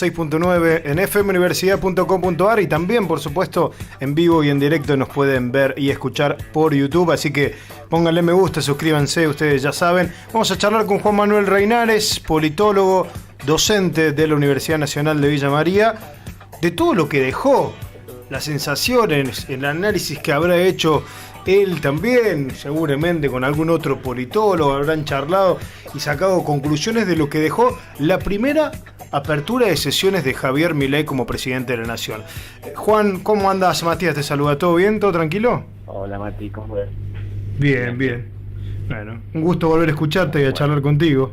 6.9 en fmuniversidad.com.ar y también, por supuesto, en vivo y en directo nos pueden ver y escuchar por YouTube, así que pónganle me gusta, suscríbanse, ustedes ya saben. Vamos a charlar con Juan Manuel Reinares, politólogo, docente de la Universidad Nacional de Villa María, de todo lo que dejó, las sensaciones, el análisis que habrá hecho él también, seguramente con algún otro politólogo, habrán charlado y sacado conclusiones de lo que dejó la primera apertura de sesiones de Javier Milei como presidente de la Nación. Juan, ¿cómo andas? Matías te saluda. ¿Todo bien? ¿Todo tranquilo? Hola Mati, ¿cómo ves? Bien, bien. Bueno, un gusto volver a escucharte y a charlar contigo.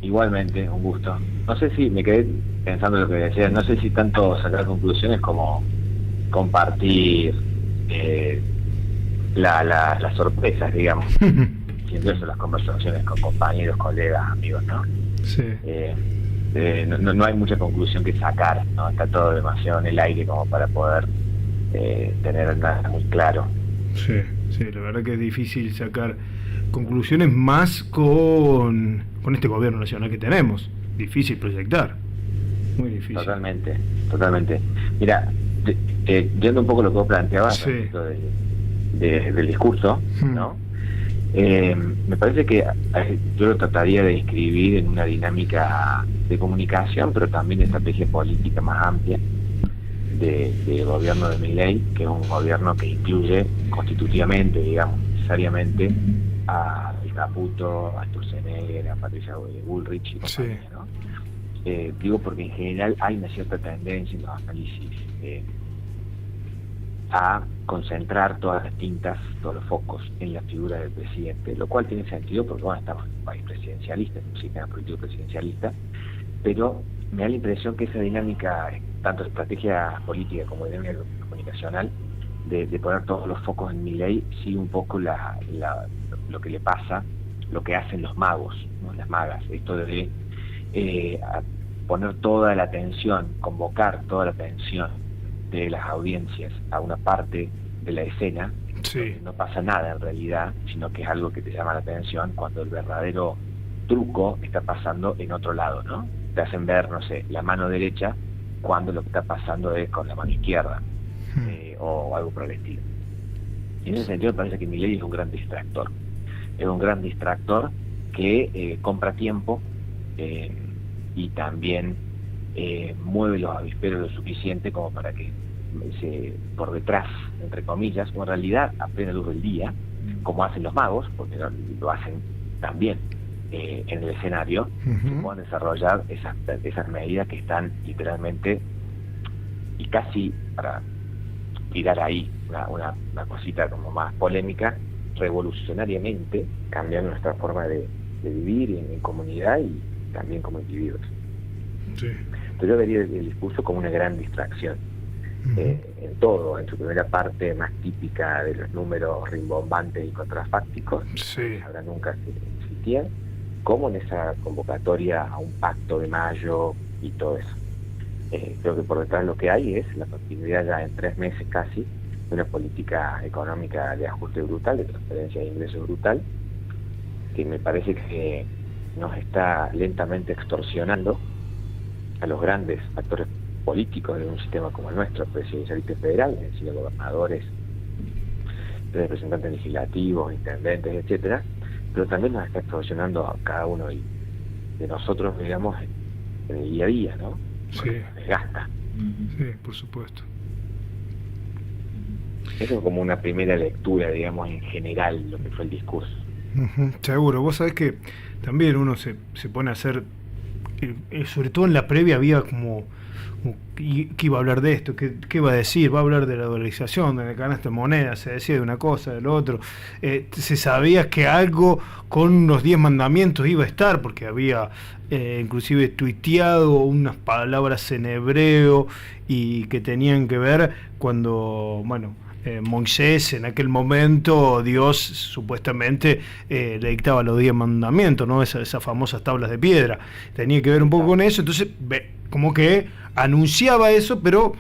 Igualmente, un gusto. No sé si me quedé pensando lo que decías, no sé si tanto sacar conclusiones como compartir las sorpresas, digamos. Siempre eso, las conversaciones con compañeros, colegas, amigos, ¿no? Sí. No hay mucha conclusión que sacar, ¿no? Está todo demasiado en el aire como para poder tener nada muy claro. Sí, la verdad que es difícil sacar conclusiones más con este gobierno nacional que tenemos. Difícil proyectar, muy difícil. Totalmente. Mira, yendo un poco lo que vos planteabas, sí, del discurso, ¿no? Me parece que yo lo trataría de inscribir en una dinámica de comunicación, pero también de estrategia política más amplia del gobierno de Milei, que es un gobierno que incluye constitutivamente, digamos, necesariamente a El Caputo, a Sturzenegger, a Patricia Bullrich y compañía, sí, ¿no? Digo porque en general hay una cierta tendencia en los análisis a concentrar todas las tintas, todos los focos en la figura del presidente, lo cual tiene sentido porque bueno, estamos en un país presidencialista, en un sistema político presidencialista, pero me da la impresión que esa dinámica, tanto estrategia política como dinámica comunicacional, de poner todos los focos en Milei, sigue un poco lo que le pasa, lo que hacen los magos, ¿no? Las magas, esto de poner toda la atención, convocar toda la atención de las audiencias a una parte de la escena, sí, no pasa nada en realidad, sino que es algo que te llama la atención cuando el verdadero truco está pasando en otro lado, ¿no? Te hacen ver, no sé, la mano derecha cuando lo que está pasando es con la mano izquierda, o algo por el estilo. Y en ese sentido me parece que Milei es un gran distractor. Es un gran distractor que compra tiempo y también mueve los avisperos lo suficiente como para que por detrás, entre comillas, o en realidad a plena luz del día, como hacen los magos, porque lo hacen también en el escenario, se puedan desarrollar esas medidas que están literalmente, y casi para tirar ahí una cosita como más polémica, revolucionariamente cambiando nuestra forma de vivir en comunidad y también como individuos. Sí. Pero yo vería el discurso como una gran distracción en todo, en su primera parte más típica de los números rimbombantes y contrafácticos, sí, que ahora nunca existían, como en esa convocatoria a un pacto de mayo y todo eso. Creo que por detrás lo que hay es la continuidad ya en 3 meses casi de una política económica de ajuste brutal, de transferencia de ingresos brutal, que me parece que nos está lentamente extorsionando a los grandes actores políticos de un sistema como el nuestro, presidencialista federal, es decir, gobernadores, representantes legislativos, intendentes, etcétera, pero también nos está extorsionando a cada uno de nosotros, digamos, en el día a día, ¿no? Sí. Nos desgasta. Sí, por supuesto. Eso es como una primera lectura, digamos, en general, lo que fue el discurso. Seguro, vos sabés que también uno se pone a hacer, sobre todo en la previa había como ¿qué iba a hablar de esto? ¿Qué iba a decir? ¿Va a hablar de la dolarización, de la canasta de moneda? Se decía de una cosa, de lo otro. Se sabía que algo con los 10 mandamientos iba a estar, porque había inclusive tuiteado unas palabras en hebreo y que tenían que ver cuando, bueno, Moisés, en aquel momento, Dios supuestamente le dictaba los 10 mandamientos, ¿no? Esas famosas tablas de piedra. Tenía que ver un poco con eso, entonces como que anunciaba eso, pero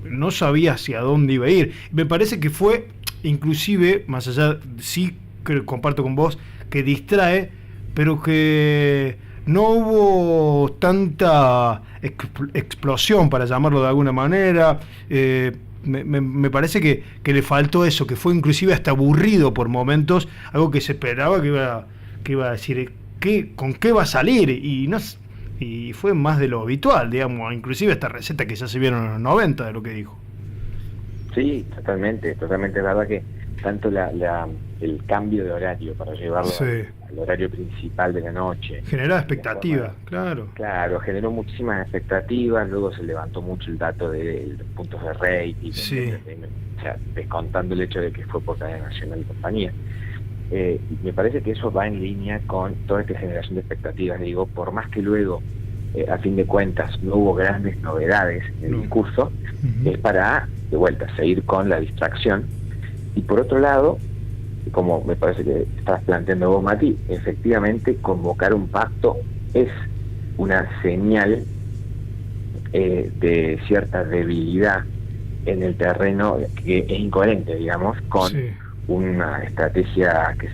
no sabía hacia dónde iba a ir. Me parece que fue, inclusive, más allá, sí que comparto con vos, que distrae, pero que no hubo tanta explosión, para llamarlo de alguna manera. Me parece que le faltó eso, que fue inclusive hasta aburrido por momentos, algo que se esperaba que iba a decir, ¿con qué va a salir? Y fue más de lo habitual, digamos, inclusive esta receta que ya se vieron en los 90 de lo que dijo. Sí, totalmente es verdad que tanto el cambio de horario para llevarlo al horario principal de la noche. Generaba expectativas, claro. Claro, generó muchísimas expectativas, luego se levantó mucho el dato de los puntos de rating, o sea, descontando el hecho de que fue por cadena nacional y compañía. Me parece que eso va en línea con toda esta generación de expectativas, digo, por más que luego, a fin de cuentas, no hubo grandes novedades en el discurso, es para, de vuelta, seguir con la distracción. Y por otro lado, como me parece que estás planteando vos, Mati, efectivamente convocar un pacto es una señal de cierta debilidad en el terreno, que es incoherente, digamos, con una estrategia que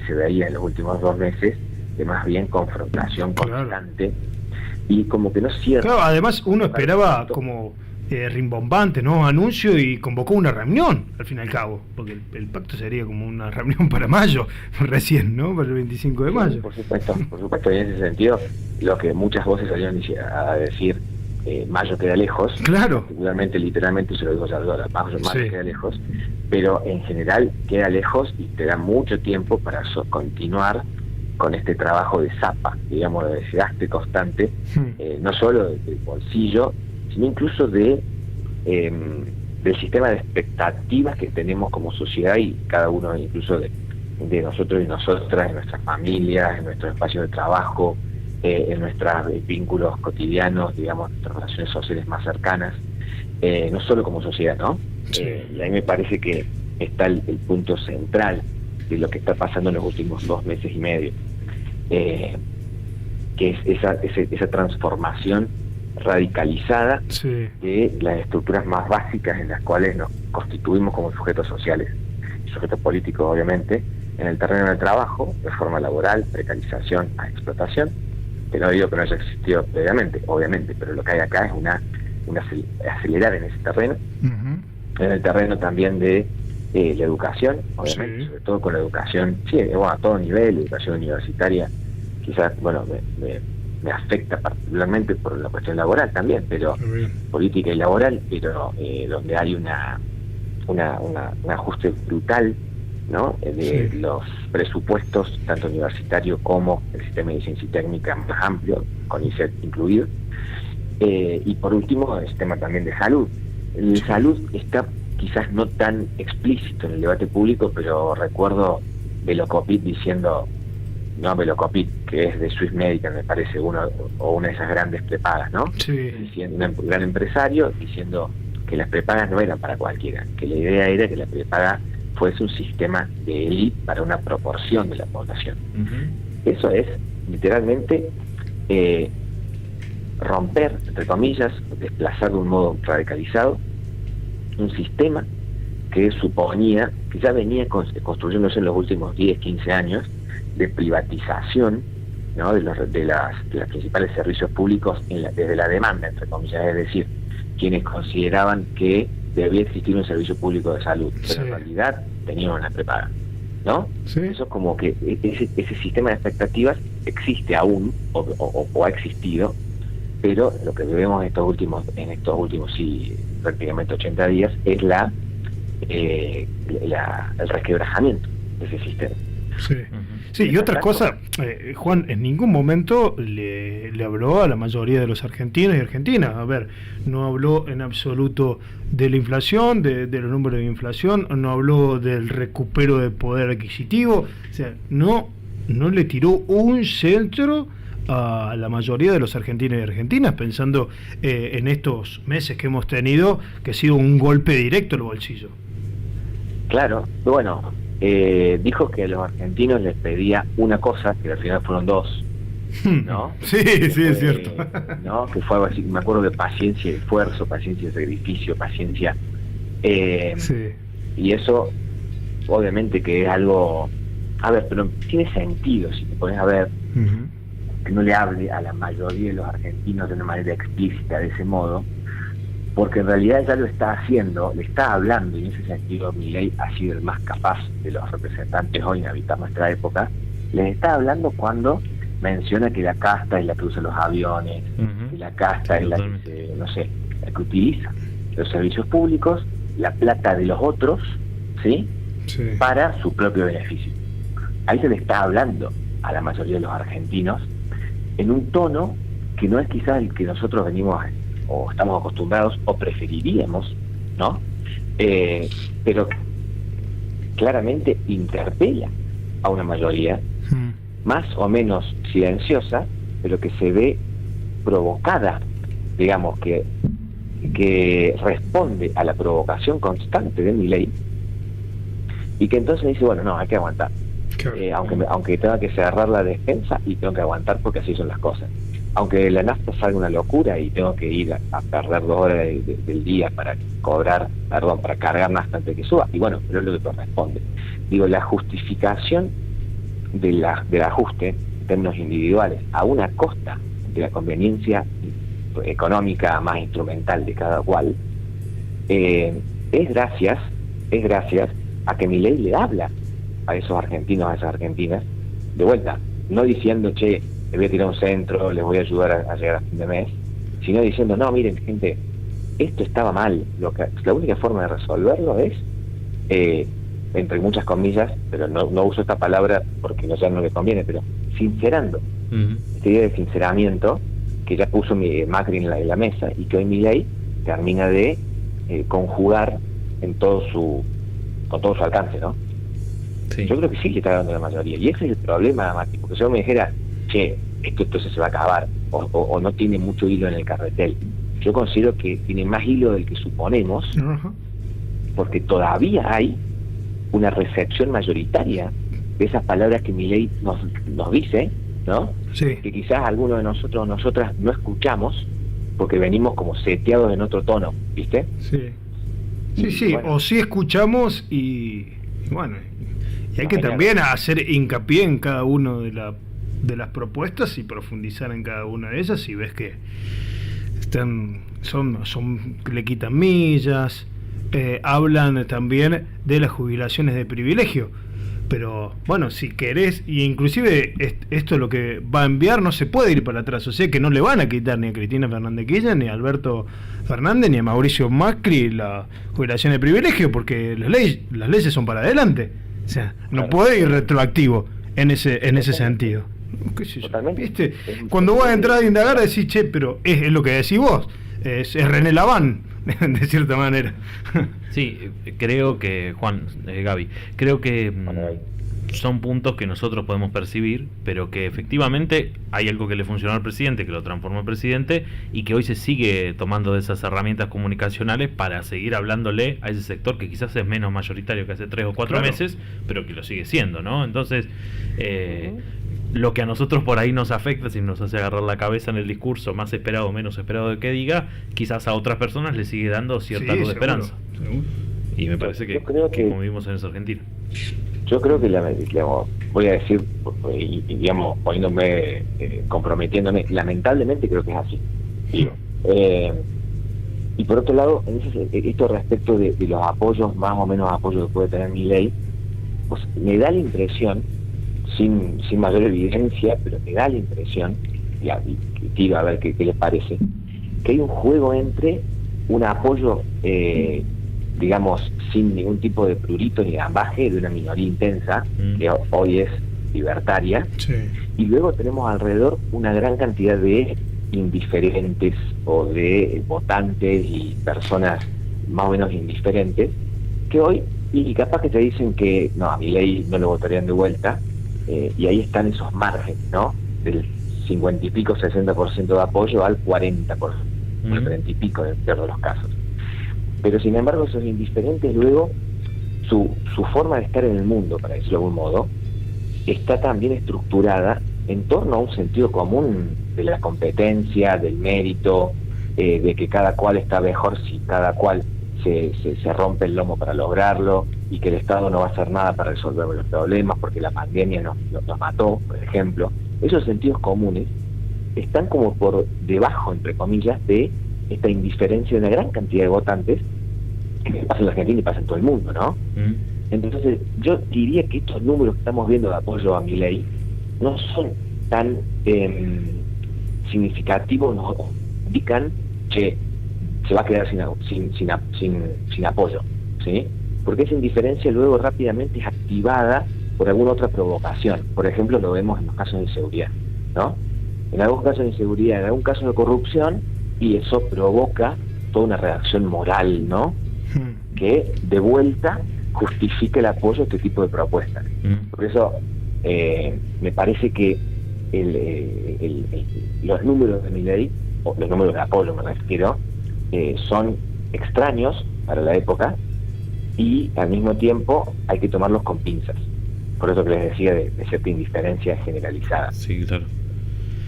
se veía en los últimos 2 meses, de más bien confrontación constante, y como que no cierra. Claro, además uno esperaba como rimbombante, ¿no? Anuncio, y convocó una reunión, al fin y al cabo, porque el pacto sería como una reunión para mayo, recién, ¿no? Para el 25 de mayo. Por supuesto, y en ese sentido, lo que muchas voces salieron a decir, mayo queda lejos, claro, literalmente se lo digo a mayo queda lejos, pero en general queda lejos y te da mucho tiempo para continuar con este trabajo de zapa, digamos, de desgaste constante, no solo del bolsillo, sino incluso del sistema de expectativas que tenemos como sociedad, y cada uno incluso de nosotros y nosotras, en nuestras familias, en nuestros espacios de trabajo, en nuestros vínculos cotidianos, digamos, nuestras relaciones sociales más cercanas, no solo como sociedad, ¿no? Y ahí me parece que está el punto central de lo que está pasando en los últimos 2 meses y medio, que es esa transformación radicalizada de las estructuras más básicas en las cuales nos constituimos como sujetos sociales, sujetos políticos, obviamente, en el terreno del trabajo, reforma laboral, precarización a explotación, que no digo que no haya existido previamente, obviamente, pero lo que hay acá es una acelerar en ese terreno, en el terreno también de la educación, obviamente, sobre todo con la educación, a todo nivel, educación universitaria, quizás, me afecta particularmente por la cuestión laboral también, pero política y laboral, pero donde hay un ajuste brutal, ¿no? De los presupuestos, tanto universitario como el sistema de ciencia y técnica más amplio, con ISET incluido, y por último el sistema también de salud. El salud está quizás no tan explícito en el debate público, pero recuerdo Velocopit diciendo, no Velocopit, que es de Swiss Medical, me parece, una de esas grandes prepagas, ¿no? Diciendo, un gran empresario, diciendo que las prepagas no eran para cualquiera, que la idea era que la prepaga fuese un sistema de élite para una proporción de la población. Eso es, literalmente, romper, entre comillas, desplazar de un modo radicalizado un sistema que suponía, que ya venía construyéndose en los últimos 10, 15 años, de privatización, ¿no? de los principales servicios públicos desde la demanda, entre comillas, es decir, quienes consideraban que debía existir un servicio público de salud, pero en realidad tenían una prepaga, ¿no? Eso es como que ese sistema de expectativas existe aún, o ha existido, pero lo que vemos en estos últimos prácticamente 80 días es el resquebrajamiento de ese sistema. Sí, y otra cosa, Juan, en ningún momento le habló a la mayoría de los argentinos y argentinas. A ver, no habló en absoluto de la inflación, de los números de inflación, no habló del recupero de poder adquisitivo, o sea, no le tiró un centro a la mayoría de los argentinos y argentinas, pensando en estos meses que hemos tenido, que ha sido un golpe directo al bolsillo. Claro, bueno, dijo que a los argentinos les pedía una cosa, que al final fueron 2, ¿no? Sí, es cierto. ¿No? Que fue algo así, me acuerdo de paciencia y esfuerzo, paciencia y sacrificio, paciencia. Y eso, obviamente que es algo, a ver, pero tiene sentido si te pones a ver. que no le hable a la mayoría de los argentinos de una manera explícita de ese modo, porque en realidad ya lo está haciendo, le está hablando, y en ese sentido Milei ha sido el más capaz de los representantes hoy en habitar nuestra época. Les está hablando cuando menciona que la casta es la que usa los aviones, que la casta es la que no sé, la que utiliza los servicios públicos, la plata de los otros, ¿sí? Para su propio beneficio. Ahí se le está hablando a la mayoría de los argentinos en un tono que no es quizás el que nosotros venimos o estamos acostumbrados o preferiríamos, ¿no? Pero claramente interpela a una mayoría más o menos silenciosa, pero que se ve provocada, digamos, que responde a la provocación constante de Milei, y que entonces dice, bueno, no, hay que aguantar. Aunque tenga que cerrar la despensa, y tengo que aguantar porque así son las cosas. Aunque la nafta salga una locura y tengo que ir a perder 2 horas del día para cargar nafta antes de que suba, y bueno, pero es lo que corresponde. Digo, la justificación del ajuste en términos individuales a una costa de la conveniencia económica más instrumental de cada cual, es gracias a que Milei le habla a esos argentinos, a esas argentinas, de vuelta, no diciendo, che, le voy a tirar un centro, les voy a ayudar a llegar a fin de mes, sino diciendo, no, miren, gente, esto estaba mal. La única forma de resolverlo es, entre muchas comillas, pero no uso esta palabra porque ya no le conviene, pero sincerando. Esta idea de sinceramiento que ya puso Macri en la mesa, y que hoy Milei termina de conjugar con todo su alcance, ¿no? Sí. Yo creo que sí le está dando la mayoría, y ese es el problema, Macri, porque si yo me dijera, che, esto entonces se va a acabar, o no tiene mucho hilo en el carretel, yo considero que tiene más hilo del que suponemos, porque todavía hay una recepción mayoritaria de esas palabras que Milei nos dice, ¿no? Sí. Que quizás algunos de nosotros o nosotras no escuchamos porque venimos como seteados en otro tono, ¿viste? Sí. Sí, bueno. O sí escuchamos y bueno, y hay que también hacer hincapié en cada uno de las propuestas y profundizar en cada una de ellas, y ves que le quitan millas, hablan también de las jubilaciones de privilegio. Pero bueno, si querés, y inclusive esto lo que va a enviar no se puede ir para atrás, o sea que no le van a quitar ni a Cristina Fernández Kirchner, ni a Alberto Fernández, ni a Mauricio Macri la jubilación de privilegio, porque las leyes son para adelante, o sea, no puede ir retroactivo en ese sentido. ¿Qué sé yo? ¿Viste? Cuando vas a entrar a indagar decís, che, pero es lo que decís vos, es René Laván, de cierta manera. Sí, creo que, Gaby, creo que son puntos que nosotros podemos percibir, pero que efectivamente hay algo que le funcionó al presidente, que lo transformó en presidente, y que hoy se sigue tomando de esas herramientas comunicacionales para seguir hablándole a ese sector que quizás es menos mayoritario que hace 3 o 4 meses, pero que lo sigue siendo, ¿no? Entonces, lo que a nosotros por ahí nos afecta, si nos hace agarrar la cabeza en el discurso, más esperado o menos esperado de que diga, quizás a otras personas le sigue dando cierta luz de esperanza. Seguro. Y me parece que, como vimos en esa Argentina. Yo creo que, voy a decir, y digamos, poniéndome, comprometiéndome, lamentablemente creo que es así. Digo. Y por otro lado, esto respecto de los apoyos, más o menos apoyos que puede tener Milei, pues me da la impresión, sin mayor evidencia, pero me da la impresión, y tiro a ver qué les parece, que hay un juego entre un apoyo, digamos, sin ningún tipo de prurito ni gambaje, de una minoría intensa, que hoy es libertaria, y luego tenemos alrededor una gran cantidad de indiferentes o de votantes y personas más o menos indiferentes, que hoy, y capaz que te dicen que no, a Milei no lo votarían de vuelta, y ahí están esos márgenes, ¿no? Del 50 y pico, 60% de apoyo al 40%, el 30 y pico en el peor de los casos. Pero sin embargo esos indiferentes luego, su forma de estar en el mundo, para decirlo de algún modo, está también estructurada en torno a un sentido común de la competencia, del mérito, de que cada cual está mejor si cada cual se rompe el lomo para lograrlo, y que el Estado no va a hacer nada para resolver los problemas porque la pandemia nos mató, por ejemplo. esos sentidos comunes están como por debajo, entre comillas, de esta indiferencia de una gran cantidad de votantes que pasa en la Argentina y pasa en todo el mundo, ¿no? Entonces, yo diría que estos números que estamos viendo de apoyo a Milei no son tan significativos, nos indican que se va a quedar sin apoyo, ¿sí? Porque esa indiferencia luego rápidamente es activada por alguna otra provocación. Por ejemplo, lo vemos en los casos de inseguridad, ¿no? En algunos casos de inseguridad, en algún caso de corrupción, y eso provoca toda una reacción moral, ¿no? Que de vuelta justifica el apoyo a este tipo de propuestas. Por eso me parece que los números de Milei, o los números de apoyo me refiero, son extraños para la época, y al mismo tiempo hay que tomarlos con pinzas. Por eso que les decía de cierta indiferencia generalizada. Sí, claro.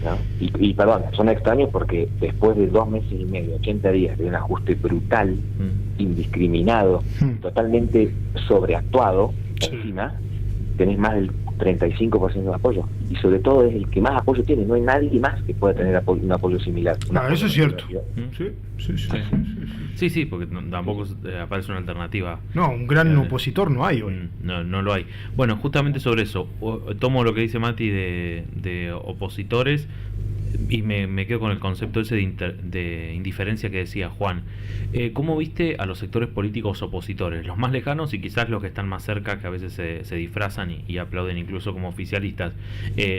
¿No? Y perdón, son extraños porque después de 2 meses y medio, 80 días de un ajuste brutal, indiscriminado, totalmente sobreactuado, encima tenés más del 35% de apoyo, y sobre todo es el que más apoyo tiene. No hay nadie más que pueda tener un apoyo similar. Eso es cierto. Sí, porque tampoco aparece una alternativa. No, un gran opositor no hay hoy. No lo hay. Bueno, justamente sobre eso, tomo lo que dice Mati de opositores y me quedo con el concepto ese de indiferencia que decía Juan. ¿Cómo viste a los sectores políticos opositores? Los más lejanos y quizás los que están más cerca, que a veces se disfrazan y aplauden incluso como oficialistas.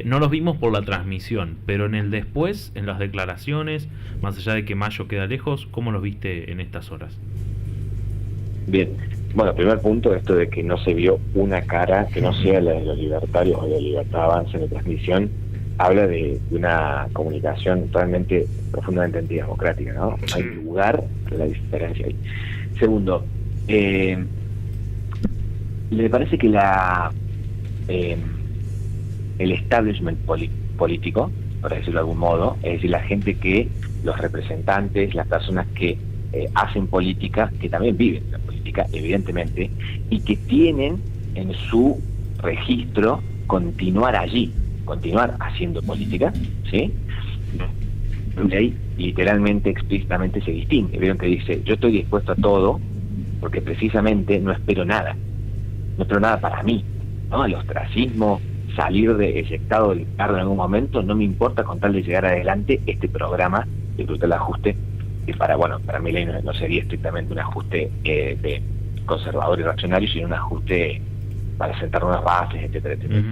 No los vimos por la transmisión, pero en el después, en las declaraciones, más allá de que Mayo queda lejos, ¿cómo los viste en estas horas? Bien, bueno, primer punto, esto de que no se vio una cara que no sea la de los libertarios o de la Libertad Avanza en la transmisión, habla de una comunicación totalmente, profundamente antidemocrática, ¿no? No hay lugar a la diferencia ahí. Segundo, me parece que el establishment político, por decirlo de algún modo, es decir, la gente que, los representantes, las personas que hacen política, que también viven la política, evidentemente, y que tienen en su registro continuar allí, continuar haciendo política, ¿sí? Ley literalmente, explícitamente se distingue. Vieron que dice, yo estoy dispuesto a todo porque precisamente no espero nada para mí, ¿no? El ostracismo, salir eyectado del cargo en algún momento, no me importa con tal de llegar adelante este programa de brutal ajuste, que para Milei no sería estrictamente un ajuste de conservador y reaccionario, sino un ajuste para sentar unas bases, etcétera, etcétera.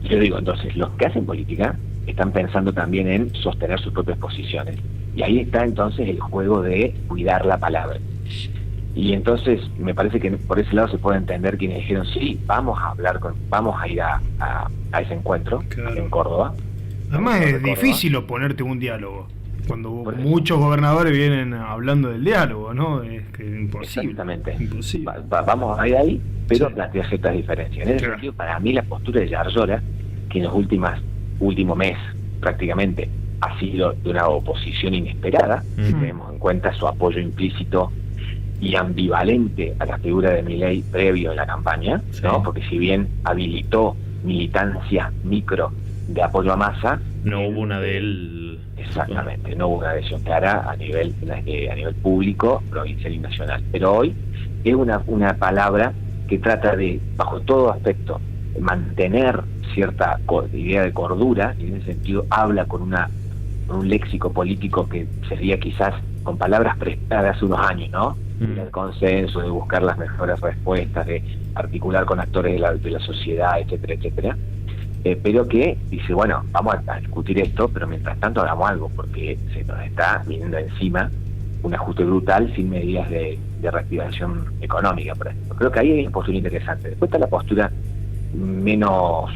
Yo digo, entonces, los que hacen política están pensando también en sostener sus propias posiciones. Y ahí está entonces el juego de cuidar la palabra. Y entonces me parece que por ese lado se puede entender quienes dijeron, sí, vamos a ir a ese encuentro, claro, en Córdoba. Además es difícil oponerte a un diálogo, cuando muchos gobernadores vienen hablando del diálogo, ¿no? Es que es imposible. Exactamente. Imposible. Vamos a ir ahí, pero plantea ciertas diferencias. En ese sentido, para mí la postura de Yarlora, que en los último mes prácticamente ha sido de una oposición inesperada, si tenemos en cuenta su apoyo implícito y ambivalente a la figura de Milei previo a la campaña, ¿no? Porque si bien habilitó militancia micro de apoyo a Massa, no hubo una de él. Exactamente, no hubo una adhesión clara a nivel público, provincial y nacional. Pero hoy es una palabra que trata de, bajo todo aspecto, mantener cierta idea de cordura, y en ese sentido habla con un léxico político que sería quizás con palabras prestadas hace unos años, ¿no? El consenso, de buscar las mejores respuestas, de articular con actores de la sociedad, etcétera, etcétera. Pero que dice, bueno, vamos a discutir esto, pero mientras tanto hagamos algo, porque se nos está viniendo encima un ajuste brutal sin medidas de reactivación económica, por ejemplo. Creo que ahí hay una postura interesante. Después está la postura menos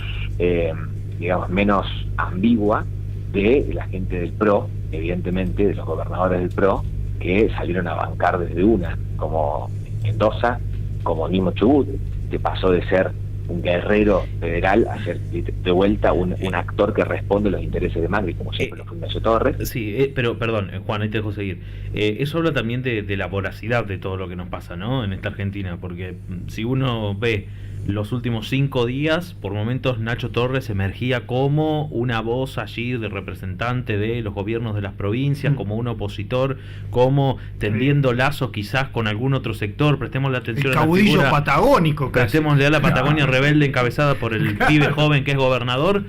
ambigua de la gente del PRO, evidentemente, de los gobernadores del PRO, que salieron a bancar desde una, como Mendoza, como Nimo Chubut, que pasó de ser un guerrero federal a ser de vuelta un actor que responde a los intereses de Macri, como siempre lo fue Ignacio Torres. Sí, pero perdón, Juan, ahí te dejo seguir. Eso habla también de la voracidad de todo lo que nos pasa, ¿no? En esta Argentina, porque si uno ve los últimos 5 días, por momentos Nacho Torres emergía como una voz allí de representante de los gobiernos de las provincias, como un opositor, como tendiendo lazos quizás con algún otro sector. Prestémosle atención el a la caudillo figura, patagónico casi. prestémosle a la Patagonia rebelde encabezada por el pibe joven que es gobernador,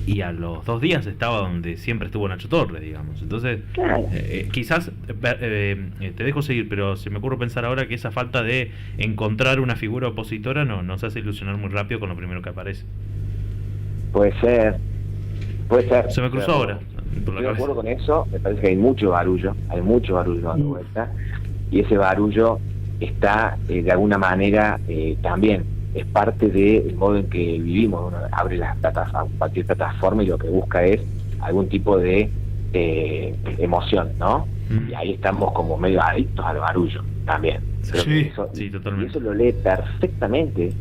y a los 2 días estaba donde siempre estuvo Nacho Torres, digamos. Entonces, quizás, te dejo seguir, pero se me ocurre pensar ahora que esa falta de encontrar una figura opositora nos hace ilusionar muy rápido con lo primero que aparece. Puede ser. Se me cruzó ahora. Estoy de acuerdo con eso, me parece que hay mucho barullo dando vuelta, y ese barullo está, de alguna manera, también es parte del modo en que vivimos. Uno abre cualquier plataforma y lo que busca es algún tipo de emoción, ¿no? Y ahí estamos como medio adictos al barullo también. Sí, totalmente. Y eso lo lee perfectamente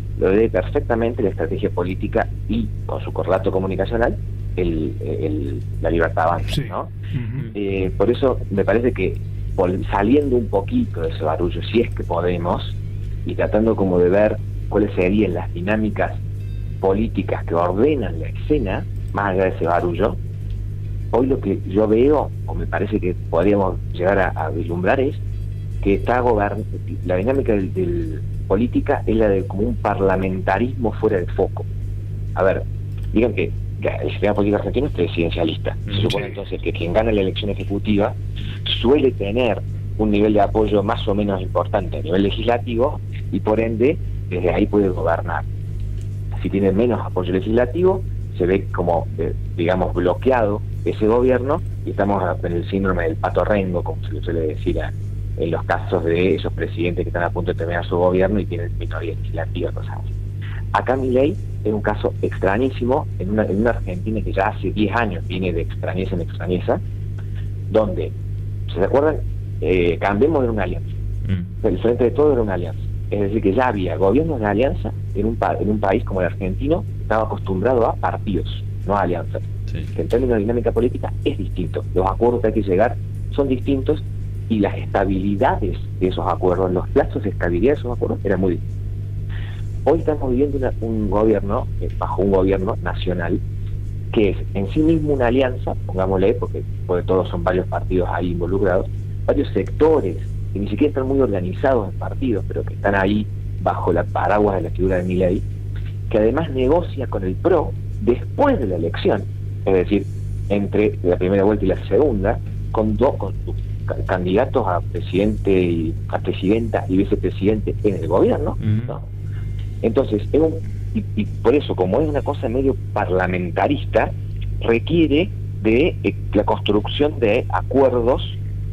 la estrategia política y, con su correlato comunicacional, la Libertad Avanza, ¿no? Por eso me parece que saliendo un poquito de ese barullo, si es que podemos, y tratando como de ver cuáles serían las dinámicas políticas que ordenan la escena, más allá de ese barullo, hoy lo que yo veo, o me parece que podríamos llegar a vislumbrar, es que la dinámica del política es la de como un parlamentarismo fuera de foco. A ver, digan que el sistema político argentino es presidencialista. Se supone entonces que quien gana la elección ejecutiva suele tener un nivel de apoyo más o menos importante a nivel legislativo, y por ende desde ahí puede gobernar. Si tiene menos apoyo legislativo, se ve como, digamos, bloqueado ese gobierno, y estamos en el síndrome del pato rengo, como se le suele decir en los casos de esos presidentes que están a punto de terminar su gobierno y tienen minoría legislativa, cosas así. Acá Milei es un caso extrañísimo, en una Argentina que ya hace 10 años viene de extrañeza en extrañeza, donde, ¿se acuerdan? Cambiemos de una alianza. El frente de todo era una alianza. Es decir, que ya había gobiernos de alianza en un país como el argentino, que estaba acostumbrado a partidos, no a alianzas. Sí. Que en términos de dinámica política es distinto. Los acuerdos que hay que llegar son distintos, y las estabilidades de esos acuerdos, los plazos de estabilidad de esos acuerdos eran muy distintos. Hoy estamos viviendo un gobierno, bajo un gobierno nacional, que es en sí mismo una alianza, pongámosle, porque todos son varios partidos ahí involucrados, varios sectores que ni siquiera están muy organizados en partidos, pero que están ahí bajo la paraguas de la figura de Milei, que además negocia con el PRO después de la elección, es decir, entre la primera vuelta y la segunda, con candidatos a presidente, a presidenta y vicepresidente en el gobierno, ¿no? Entonces, y por eso, como es una cosa medio parlamentarista, requiere de la construcción de acuerdos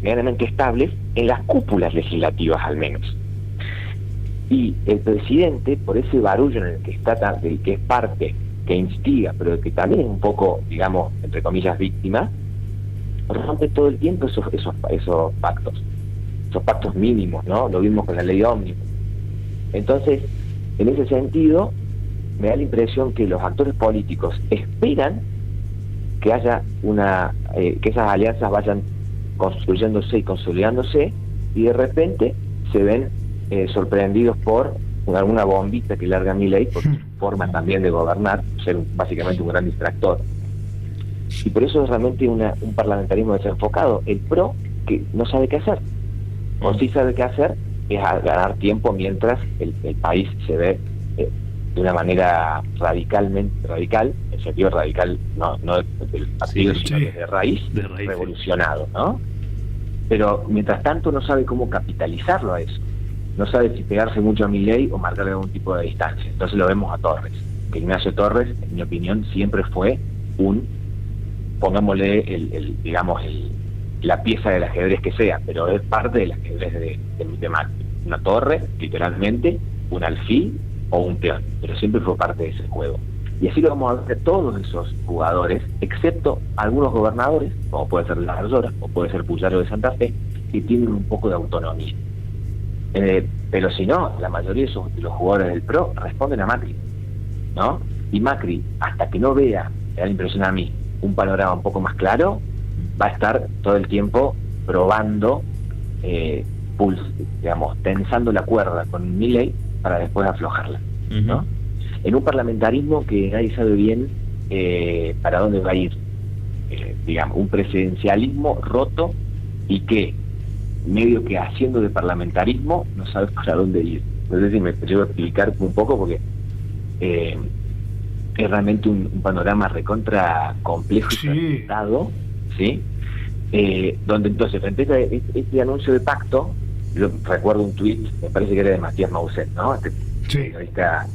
medianamente estables en las cúpulas legislativas, al menos. Y el presidente, por ese barullo en el que está, del que es parte, que instiga, pero que también es un poco, digamos, entre comillas, víctima, rompe todo el tiempo esos pactos mínimos, ¿no? Lo vimos con la ley ómnibus. Entonces, en ese sentido, me da la impresión que los actores políticos esperan que haya que esas alianzas vayan construyéndose y consolidándose, y de repente se ven sorprendidos por alguna bombita que larga Milei, por su forma también de gobernar, ser básicamente un gran distractor. Y por eso es realmente un parlamentarismo desenfocado. El PRO, que no sabe qué hacer, o sí sabe qué hacer, es ganar tiempo mientras el país se ve de una manera radical, en sentido radical, no del partido, sino desde raíz, revolucionado, ¿no? Pero mientras tanto no sabe cómo capitalizarlo a eso. No sabe si pegarse mucho a Milei o marcarle algún tipo de distancia. Entonces lo vemos a Torres. Que Ignacio Torres, en mi opinión, siempre fue pongámosle la pieza del ajedrez que sea, pero es parte del ajedrez de Macri. Una torre, literalmente, un alfil o un peón, pero siempre fue parte de ese juego. Y así lo vamos a ver todos esos jugadores, excepto algunos gobernadores, como puede ser La Rayora, o puede ser Puyaro de Santa Fe, que tienen un poco de autonomía. Pero si no, la mayoría de los jugadores del PRO responden a Macri, ¿no? Y Macri, hasta que no vea, me da la impresión a mí, un panorama un poco más claro, va a estar todo el tiempo probando, tensando la cuerda con Milei para después aflojarla, ¿no? en un parlamentarismo que nadie sabe bien para dónde va a ir, digamos, un presidencialismo roto y que medio que haciendo de parlamentarismo no sabe para dónde ir. No sé si me llevo a explicar un poco porque es realmente un panorama recontra complejo y fragmentado, ¿sí? Donde entonces frente a este anuncio de pacto, yo recuerdo un tuit, me parece que era de Matías Mauset, ¿no? Periodista,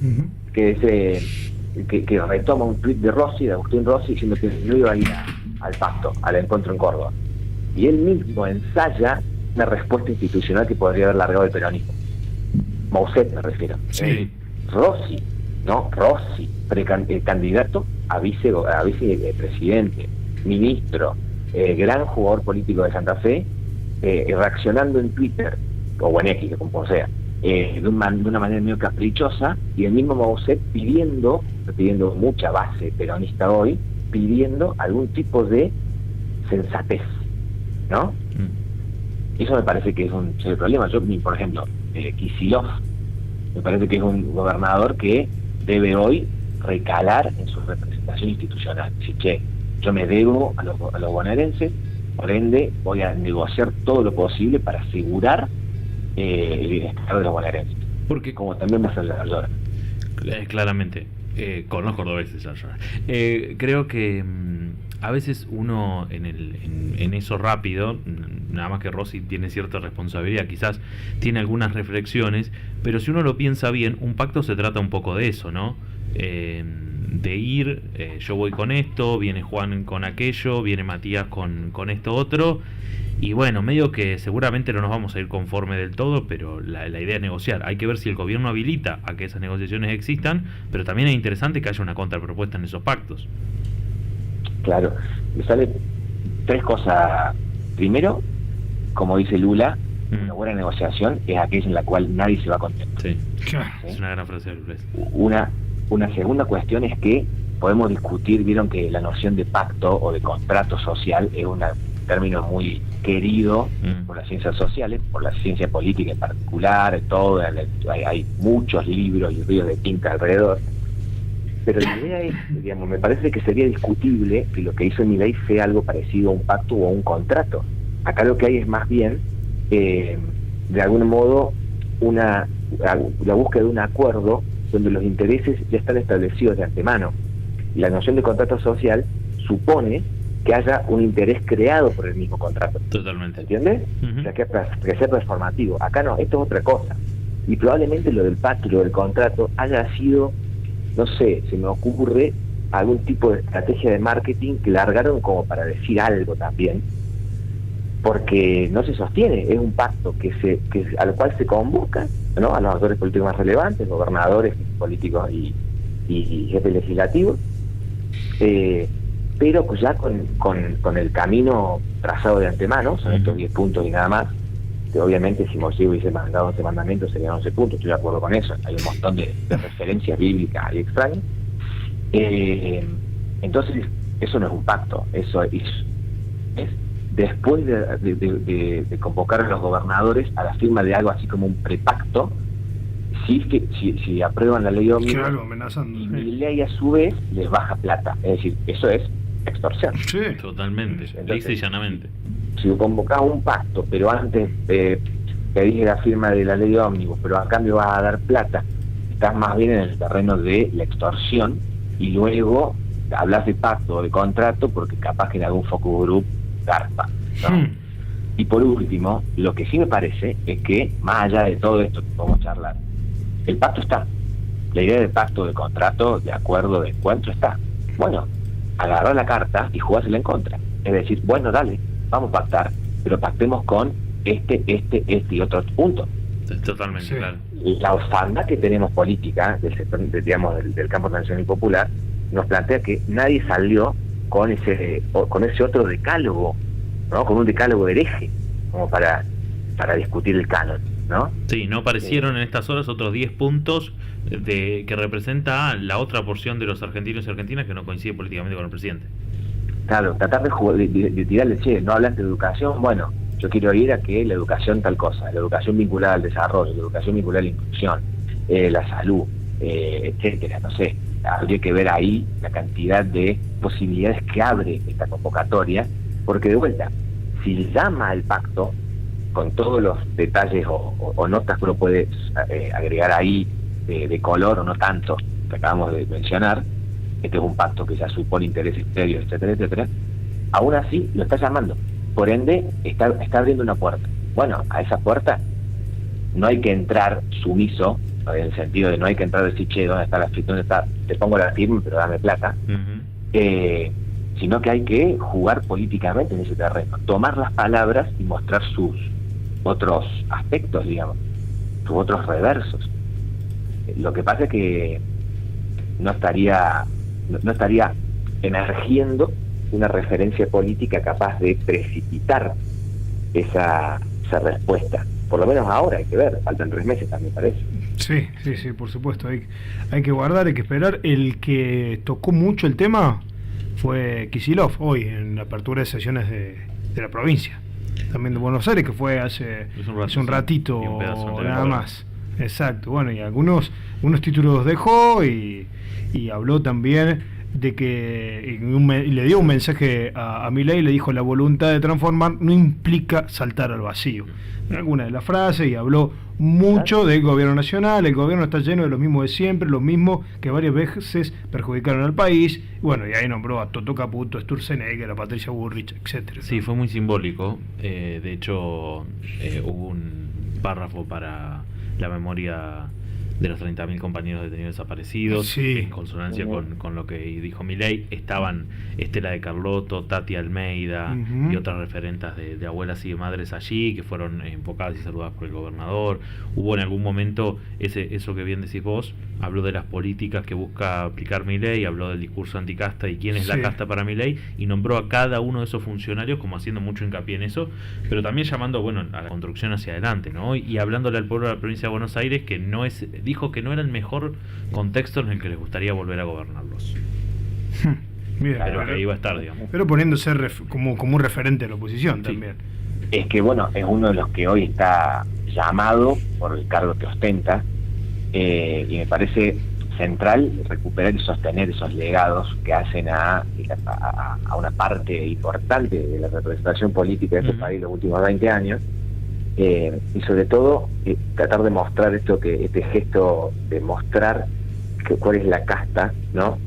que retoma un tuit de Agustín Rossi, diciendo que no iba a ir al pacto, al encuentro en Córdoba. Y él mismo ensaya una respuesta institucional que podría haber largado el peronismo. Mauset me refiero. Sí. Rossi, candidato a vicepresidente, ministro, gran jugador político de Santa Fe, reaccionando en Twitter, o en X, como sea, de una manera medio caprichosa, y el mismo Mauset pidiendo mucha base peronista hoy, pidiendo algún tipo de sensatez, ¿no? Eso me parece que es un serio problema. Yo, por ejemplo, Kicillof, me parece que es un gobernador que debe hoy recalar en su representación institucional. Decir, che, yo me debo a los bonaerenses, por ende voy a negociar todo lo posible para asegurar el bienestar de los bonaerenses. Porque como también me hace la llora. Claramente, con los cordobeses la llora. Creo que a veces uno en eso rápido, nada más que Rossi tiene cierta responsabilidad, quizás tiene algunas reflexiones, pero si uno lo piensa bien, un pacto se trata un poco de eso, ¿no? De ir, yo voy con esto, viene Juan con aquello, viene Matías con esto otro, y bueno, medio que seguramente no nos vamos a ir conforme del todo, pero la idea es negociar. Hay que ver si el gobierno habilita a que esas negociaciones existan, pero también es interesante que haya una contrapropuesta en esos pactos. Claro, me sale tres cosas. Primero, como dice Lula, una buena negociación es aquella en la cual nadie se va contento. Sí, ¿Sí? Es una gran frase de Lula. Una segunda cuestión es que podemos discutir, vieron que la noción de pacto o de contrato social es un término muy querido por las ciencias sociales, por la ciencia política en particular, todo, hay muchos libros y ríos de tinta alrededor. Pero la idea es, digamos, me parece que sería discutible que lo que hizo Milei sea algo parecido a un pacto o a un contrato. Acá lo que hay es más bien, de algún modo, la búsqueda de un acuerdo donde los intereses ya están establecidos de antemano. Y la noción de contrato social supone que haya un interés creado por el mismo contrato. Totalmente. ¿Entiendes? O sea, que sea transformativo. Acá no, esto es otra cosa. Y probablemente lo del pacto y lo del contrato haya sido, no sé, se me ocurre algún tipo de estrategia de marketing que largaron como para decir algo también, porque no se sostiene, es un pacto al cual se convoca, ¿no?, a los actores políticos más relevantes, gobernadores, políticos y jefes legislativos, pero pues ya con el camino trazado de antemano, son estos 10 puntos y nada más. Que obviamente si Moisés hubiese mandado 11 mandamientos serían 11 puntos, estoy de acuerdo con eso, hay un montón de referencias bíblicas y extrañas. Entonces eso no es un pacto, eso es después de convocar a los gobernadores a la firma de algo así como un prepacto, si aprueban la ley ómnibus, claro, amenazando, y Milei a su vez les baja plata, es decir, eso es extorsión. Sí, totalmente, lisa y llanamente. Si convocás un pacto, pero antes pedís la firma de la ley ómnibus, pero a cambio vas a dar plata, estás más bien en el terreno de la extorsión, y luego hablas de pacto o de contrato porque capaz que en algún focus group garpa, ¿no? Y por último, lo que sí me parece es que, más allá de todo esto que podemos charlar, el pacto está. La idea de pacto, de contrato, de acuerdo, de encuentro está. Bueno, agarrar la carta y jugásela en contra. Es decir, bueno, dale, vamos a pactar, pero pactemos con este y otro punto. Totalmente, sí. Claro. La orfandad que tenemos política del sector, digamos, del campo nacional y popular, nos plantea que nadie salió con ese otro decálogo, ¿no?, con un decálogo hereje, como para discutir el canon, ¿no? Sí, no aparecieron en estas horas otros 10 puntos que representa la otra porción de los argentinos y argentinas que no coincide políticamente con el presidente. Claro, tratar de tirarle, che, no hablaste de educación, bueno, yo quiero ir a que la educación tal cosa, la educación vinculada al desarrollo, la educación vinculada a la inclusión, la salud, etcétera, no sé. Habría que ver ahí la cantidad de posibilidades que abre esta convocatoria, porque de vuelta, si llama al pacto, con todos los detalles o notas que uno puede agregar ahí de color o no tanto, que acabamos de mencionar, este es un pacto que ya supone intereses previos, etcétera, etcétera, aún así lo está llamando. Por ende, está abriendo una puerta. Bueno, a esa puerta no hay que entrar sumiso, en el sentido de no hay que entrar y decir, che, ¿dónde está la firma? ¿Dónde está? Te pongo la firma, pero dame plata. Sino que hay que jugar políticamente en ese terreno, tomar las palabras y mostrar sus otros aspectos, digamos, sus otros reversos. Lo que pasa es que no estaría emergiendo una referencia política capaz de precipitar esa respuesta. Por lo menos ahora hay que ver, faltan 3 meses también parece. Sí, por supuesto, hay que guardar, hay que esperar. El que tocó mucho el tema fue Kicillof hoy en la apertura de sesiones de la provincia, también de Buenos Aires, que fue hace un ratito nada más. Exacto, bueno, y unos títulos dejó y habló también de que y le dio un mensaje a Milei, le dijo: la voluntad de transformar no implica saltar al vacío. En alguna de las frases, y habló mucho del gobierno nacional. El gobierno está lleno de los mismos de siempre, los mismos que varias veces perjudicaron al país. Bueno, y ahí nombró a Toto Caputo, a Sturzenegger, a Patricia Bullrich, etcétera. Sí, fue muy simbólico. De hecho, hubo un párrafo para la memoria de los 30.000 compañeros detenidos desaparecidos, sí, en consonancia con lo que dijo Milei. Estaban Estela de Carlotto, Tati Almeida y otras referentas de abuelas y de madres allí, que fueron invocadas y saludadas por el gobernador. Hubo en algún momento eso que bien decís vos, habló de las políticas que busca aplicar Milei, habló del discurso anticasta y quién es la casta para Milei, y nombró a cada uno de esos funcionarios como haciendo mucho hincapié en eso, pero también llamando, bueno, a la construcción hacia adelante, ¿no? Y hablándole al pueblo de la provincia de Buenos Aires, que dijo que no era el mejor contexto en el que les gustaría volver a gobernarlos. Bien, pero que iba a estar, digamos. Pero poniéndose como un referente de la oposición también. Es que, bueno, es uno de los que hoy está llamado por el cargo que ostenta, y me parece central recuperar y sostener esos legados que hacen a una parte importante de la representación política de este país los últimos 20 años, y sobre todo tratar de mostrar este gesto de mostrar cuál es la casta, ¿no?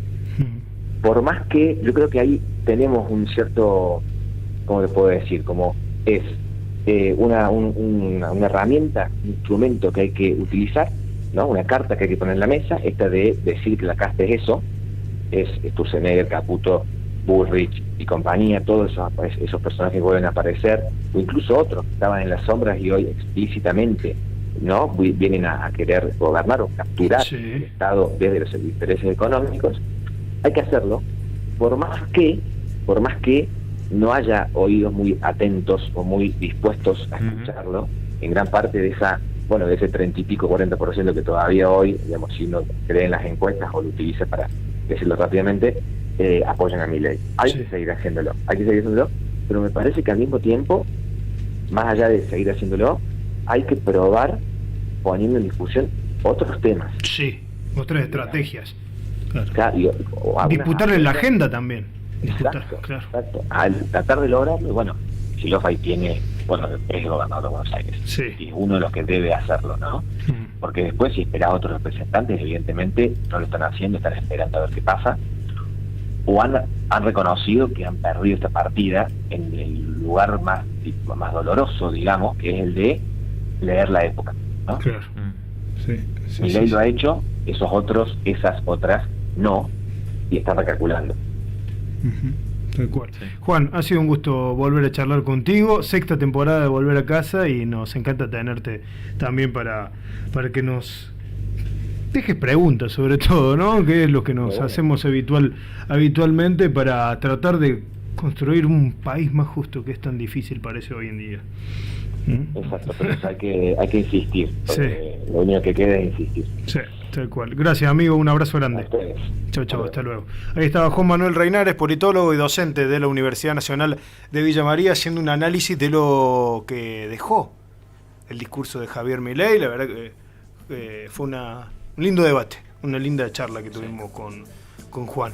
Por más que yo creo que ahí tenemos un cierto, ¿cómo le puedo decir? Como es una herramienta, un instrumento que hay que utilizar, ¿no? Una carta que hay que poner en la mesa, esta de decir que la casta es eso, es Sturzenegger, Caputo, Bullrich y compañía, todos esos personajes que vuelven a aparecer, o incluso otros que estaban en las sombras y hoy explícitamente, ¿no? Vienen a querer gobernar o capturar el Estado desde los intereses económicos. Hay que hacerlo, por más que no haya oídos muy atentos o muy dispuestos a escucharlo, en gran parte de ese 30 y pico, 40% que todavía hoy, digamos, si uno cree en las encuestas o lo utiliza para decirlo rápidamente, apoyan a Milei. Hay que seguir haciéndolo, pero me parece que al mismo tiempo, más allá de seguir haciéndolo, hay que probar poniendo en discusión otros temas. Sí, otras estrategias. Claro, disputarle la agenda también. Exacto. Al tratar de lograrlo, bueno, Kicillof ahí tiene, es gobernador de Buenos Aires, y es uno de los que debe hacerlo, ¿no? Porque después, si esperás a otros representantes, evidentemente no lo están haciendo, están esperando a ver qué pasa, o han reconocido que han perdido esta partida en el lugar más doloroso, digamos, que es el de leer la época, ¿no? Claro. Milei lo ha hecho, esas otras no, y están recalculando. Tal cual. Juan, ha sido un gusto volver a charlar contigo, 6ª temporada de Volver a Casa, y nos encanta tenerte también para que nos dejes preguntas, sobre todo, ¿no? Que es lo que nos hacemos habitualmente para tratar de construir un país más justo, que es tan difícil parece hoy en día. Exacto, pero hay que insistir, lo único que queda es insistir. Sí, tal cual. Gracias, amigo, un abrazo grande. Chau, hasta luego. Ahí estaba Juan Manuel Reinares, politólogo y docente de la Universidad Nacional de Villa María, haciendo un análisis de lo que dejó el discurso de Javier Milei. La verdad que fue un lindo debate. una linda charla que tuvimos con Juan.